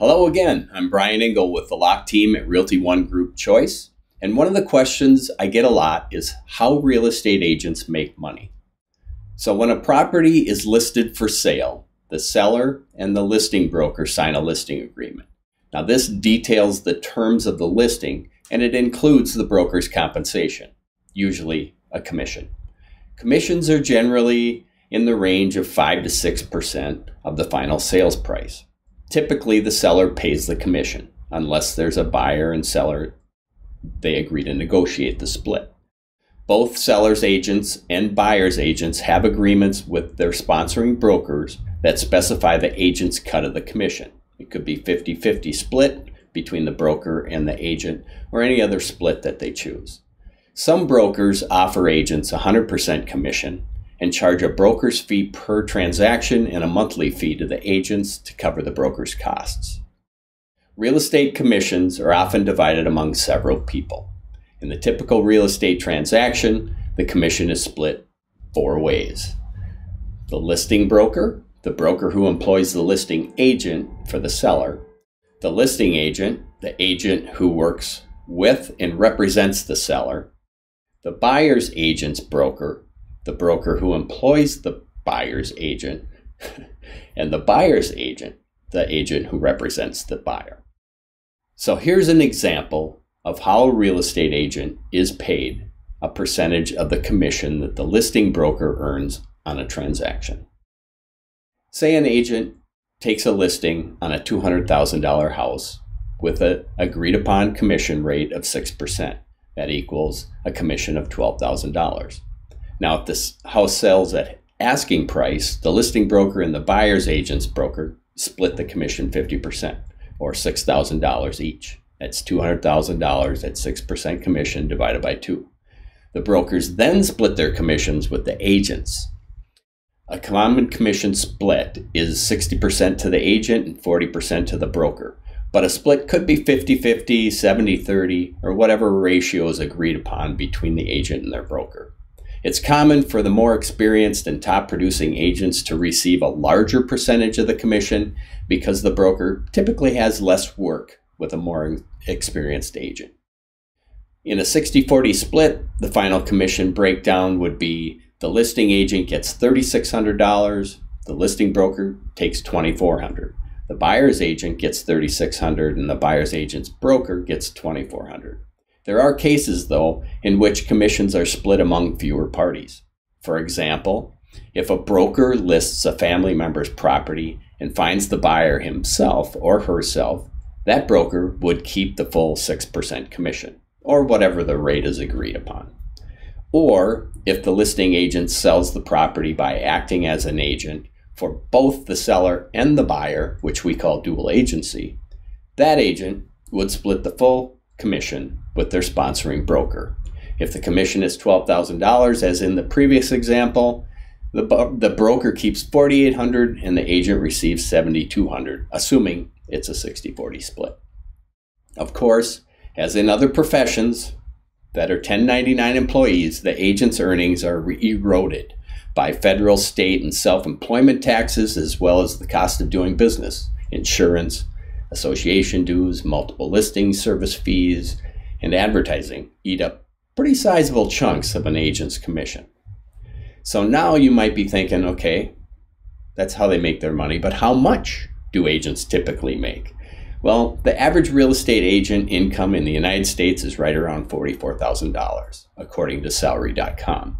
Hello again, I'm Brian Engel with the Lock team at Realty One Group Choice. And one of the questions I get a lot is how real estate agents make money. So when a property is listed for sale, the seller and the listing broker sign a listing agreement. Now this details the terms of the listing and it includes the broker's compensation, usually a commission. Commissions are generally in the range of 5 to 6% of the final sales price. Typically, the seller pays the commission, unless there's a buyer and seller, they agree to negotiate the split. Both seller's agents and buyer's agents have agreements with their sponsoring brokers that specify the agent's cut of the commission. It could be 50-50 split between the broker and the agent, or any other split that they choose. Some brokers offer agents 100% commission and charge a broker's fee per transaction and a monthly fee to the agents to cover the broker's costs. Real estate commissions are often divided among several people. In the typical real estate transaction, the commission is split 4 ways. The listing broker, the broker who employs the listing agent for the seller, the listing agent, the agent who works with and represents the seller, the buyer's agent's broker, the broker who employs the buyer's agent, and the buyer's agent, the agent who represents the buyer. So here's an example of how a real estate agent is paid a percentage of the commission that the listing broker earns on a transaction. Say an agent takes a listing on a $200,000 house with an agreed upon commission rate of 6%. That equals a commission of $12,000. Now, if this house sells at asking price, the listing broker and the buyer's agent's broker split the commission 50%, or $6,000 each. That's $200,000 at 6% commission divided by 2. The brokers then split their commissions with the agents. A common commission split is 60% to the agent and 40% to the broker. But a split could be 50-50, 70-30, or whatever ratio is agreed upon between the agent and their broker. It's common for the more experienced and top producing agents to receive a larger percentage of the commission because the broker typically has less work with a more experienced agent. In a 60-40 split, the final commission breakdown would be the listing agent gets $3,600, the listing broker takes $2,400. The buyer's agent gets $3,600 and the buyer's agent's broker gets $2,400. There are cases, though, in which commissions are split among fewer parties. For example, if a broker lists a family member's property and finds the buyer himself or herself, that broker would keep the full 6% commission, or whatever the rate is agreed upon. Or if the listing agent sells the property by acting as an agent for both the seller and the buyer, which we call dual agency, that agent would split the full commission with their sponsoring broker. If the commission is $12,000, as in the previous example, the broker keeps $4,800 and the agent receives $7,200, assuming it's a 60-40 split. Of course, as in other professions that are 1099 employees, the agent's earnings are eroded by federal, state, and self-employment taxes, as well as the cost of doing business, insurance, association dues, multiple listing service fees, and advertising eat up pretty sizable chunks of an agent's commission. So now you might be thinking, okay, that's how they make their money, but how much do agents typically make? Well, the average real estate agent income in the United States is right around $44,000, according to Salary.com.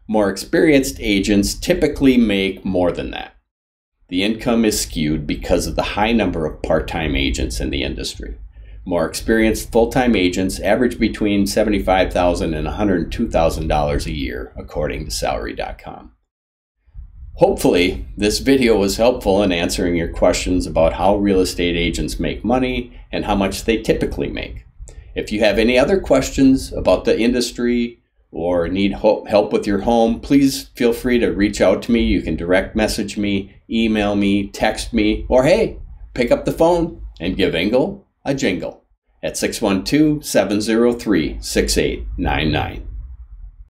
More experienced agents typically make more than that. The income is skewed because of the high number of part-time agents in the industry. More experienced full-time agents average between $75,000 and $102,000 a year, according to Salary.com. Hopefully, this video was helpful in answering your questions about how real estate agents make money and how much they typically make. If you have any other questions about the industry or need help with your home, please feel free to reach out to me. You can direct message me, email me, text me, or hey, pick up the phone and give Engel a jingle at 612-703-6899.